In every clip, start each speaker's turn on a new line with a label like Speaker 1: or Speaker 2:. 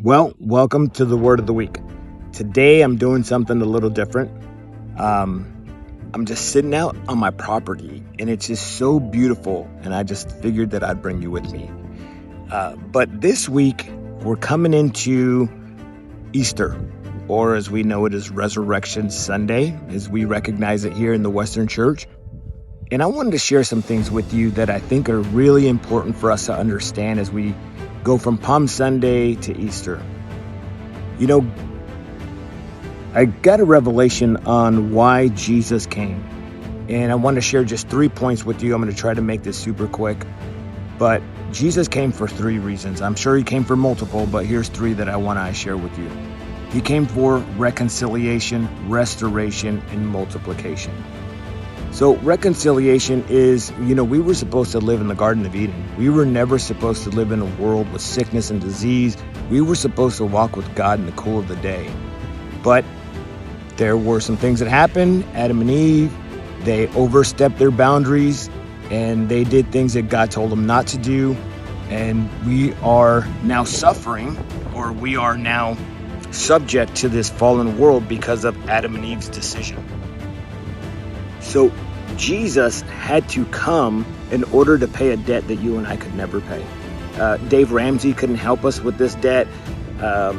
Speaker 1: Well, welcome to the Word of the Week. Today I'm doing something a little different. I'm just sitting out on my property and it's just so beautiful, and I just figured that I'd bring you with me. But this week we're coming into Easter, or as we know it as Resurrection Sunday, as we recognize it here in the Western Church. And I wanted to share some things with you that I think are really important for us to understand as we go from Palm Sunday to Easter. You know, I got a revelation on why Jesus came, and I want to share just 3 points with you. I'm going to try to make this super quick, but Jesus came for 3 reasons. I'm sure he came for multiple, but here's 3 that I want to share with you. He came for reconciliation, restoration, and multiplication. So reconciliation is, we were supposed to live in the Garden of Eden. We were never supposed to live in a world with sickness and disease. We were supposed to walk with God in the cool of the day. But there were some things that happened. Adam and Eve, they overstepped their boundaries and they did things that God told them not to do. And we are now suffering, or we are now subject to this fallen world because of Adam and Eve's decision. So Jesus had to come in order to pay a debt that you and I could never pay. Dave Ramsey couldn't help us with this debt. All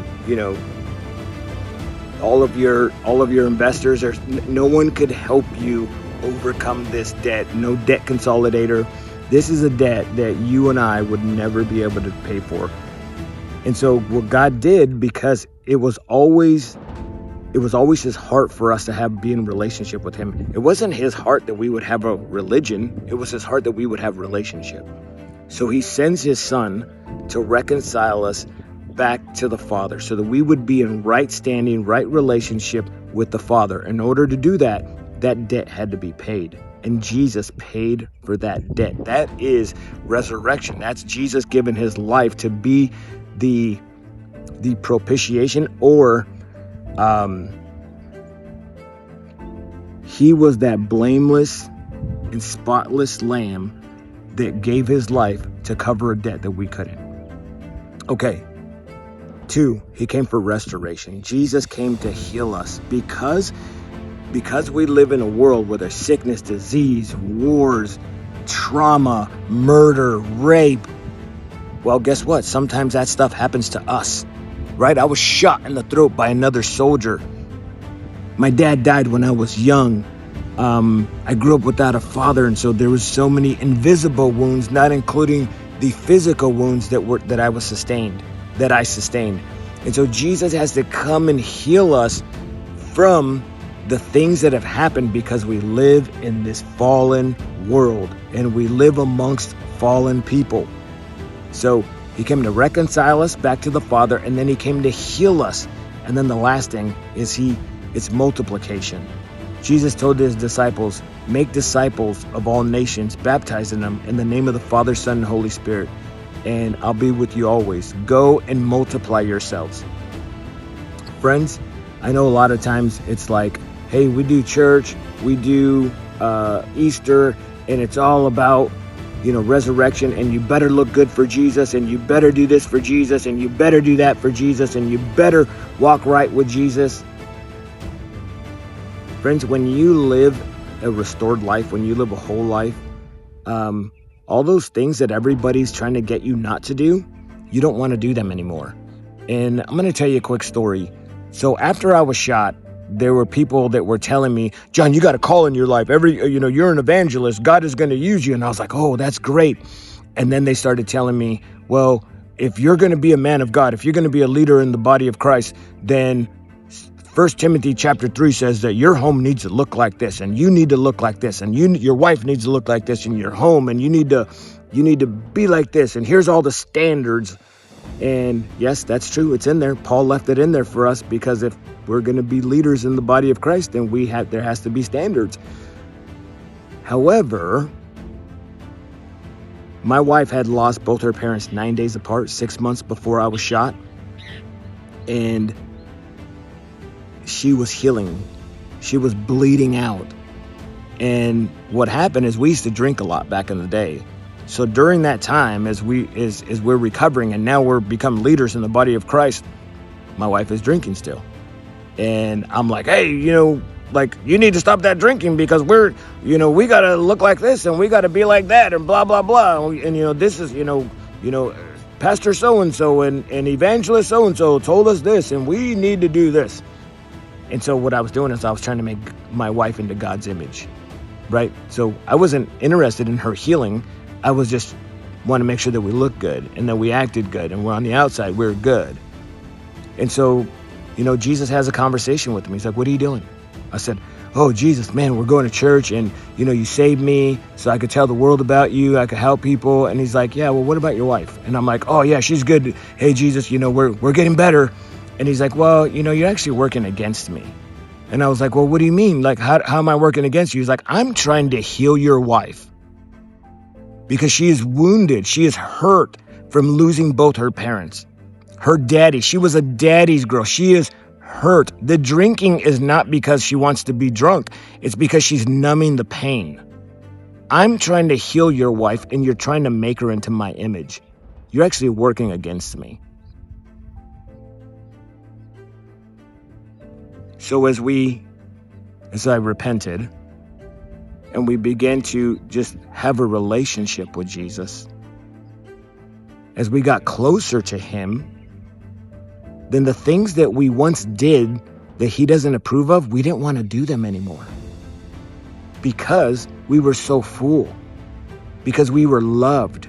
Speaker 1: of your investors, no one could help you overcome this debt. No debt consolidator. This is a debt that you and I would never be able to pay for. And so what God did, because it was always his heart for us to be in relationship with him. It wasn't his heart that we would have a religion. It was his heart that we would have relationship. So he sends his son to reconcile us back to the Father so that we would be in right standing, right relationship with the Father. In order to do that, that debt had to be paid. And Jesus paid for that debt. That is resurrection. That's Jesus giving his life to be the propitiation, or he was that blameless and spotless lamb that gave his life to cover a debt that we couldn't. Okay. 2, he came for restoration. Jesus came to heal us because we live in a world where there's sickness, disease, wars, trauma, murder, rape. Well, guess what? Sometimes that stuff happens to us. Right? I was shot in the throat by another soldier. My dad died when I was young. I grew up without a father, and so there was so many invisible wounds, not including the physical wounds that I sustained. And so Jesus has to come and heal us from the things that have happened, because we live in this fallen world and we live amongst fallen people. So he came to reconcile us back to the Father, and then he came to heal us. And then the last thing is it's multiplication. Jesus told his disciples, make disciples of all nations, baptizing them in the name of the Father, Son, and Holy Spirit. And I'll be with you always. Go and multiply yourselves. Friends, I know a lot of times it's like, hey, we do church, we do Easter, and it's all about resurrection, and you better look good for Jesus, and you better do this for Jesus, and you better do that for Jesus, and you better walk right with Jesus. Friends, when you live a restored life, when you live a whole life, all those things that everybody's trying to get you not to do, you don't want to do them anymore. And I'm going to tell you a quick story. So after I was shot, there were people that were telling me, John, you got a call in your life. You're an evangelist. God is going to use you. And I was like, oh, that's great. And then they started telling me, well, if you're going to be a man of God, if you're going to be a leader in the body of Christ, then 1 Timothy chapter 3 says that your home needs to look like this, and you need to look like this, and your wife needs to look like this in your home, and you need to be like this. And here's all the standards. And yes, that's true. It's in there. Paul left it in there for us, because if we're going to be leaders in the body of Christ, then there has to be standards. However, my wife had lost both her parents 9 days apart, 6 months before I was shot. And she was healing. She was bleeding out. And what happened is we used to drink a lot back in the day. So during that time, as we're recovering and now we're become leaders in the body of Christ, my wife is drinking still. And I'm like, hey, like, you need to stop that drinking because we got to look like this and we got to be like that and blah, blah, blah. And, this is, Pastor so-and-so and evangelist so-and-so told us this and we need to do this. And so what I was doing is I was trying to make my wife into God's image, right? So I wasn't interested in her healing. I was just want to make sure that we look good and that we acted good and we're on the outside, we're good. And so, Jesus has a conversation with me. He's like, what are you doing? I said, oh, Jesus, man, we're going to church and, you saved me so I could tell the world about you. I could help people. And he's like, yeah, well, what about your wife? And I'm like, oh, yeah, she's good. Hey, Jesus, we're getting better. And he's like, well, you're actually working against me. And I was like, well, what do you mean? Like, how am I working against you? He's like, I'm trying to heal your wife because she is wounded. She is hurt from losing both her parents. Her daddy, she was a daddy's girl. She is hurt. The drinking is not because she wants to be drunk. It's because she's numbing the pain. I'm trying to heal your wife and you're trying to make her into my image. You're actually working against me. So as I repented and we began to just have a relationship with Jesus, as we got closer to him, then the things that we once did that he doesn't approve of, we didn't want to do them anymore because we were so full, because we were loved,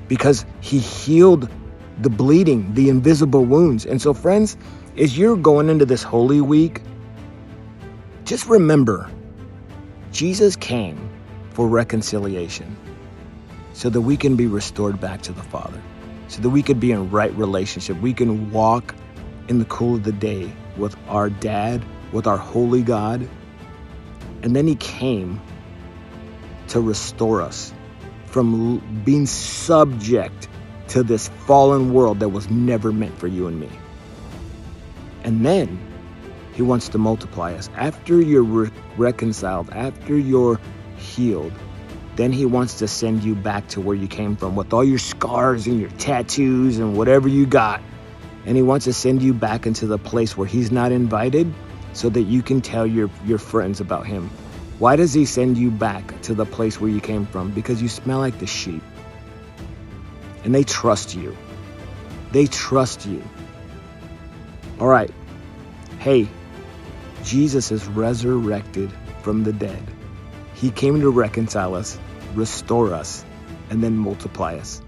Speaker 1: because he healed the bleeding, the invisible wounds. And so, friends, as you're going into this Holy Week, just remember, Jesus came for reconciliation so that we can be restored back to the Father, so that we could be in right relationship. We can walk in the cool of the day with our dad, with our holy God. And then he came to restore us from being subject to this fallen world that was never meant for you and me. And then he wants to multiply us. After you're reconciled, after you're healed, then he wants to send you back to where you came from with all your scars and your tattoos and whatever you got. And he wants to send you back into the place where he's not invited so that you can tell your friends about him. Why does he send you back to the place where you came from? Because you smell like the sheep. And they trust you. They trust you. All right. Hey, Jesus is resurrected from the dead. He came to reconcile us, restore us, and then multiply us.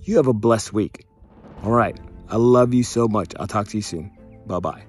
Speaker 1: You have a blessed week. All right. I love you so much. I'll talk to you soon. Bye-bye.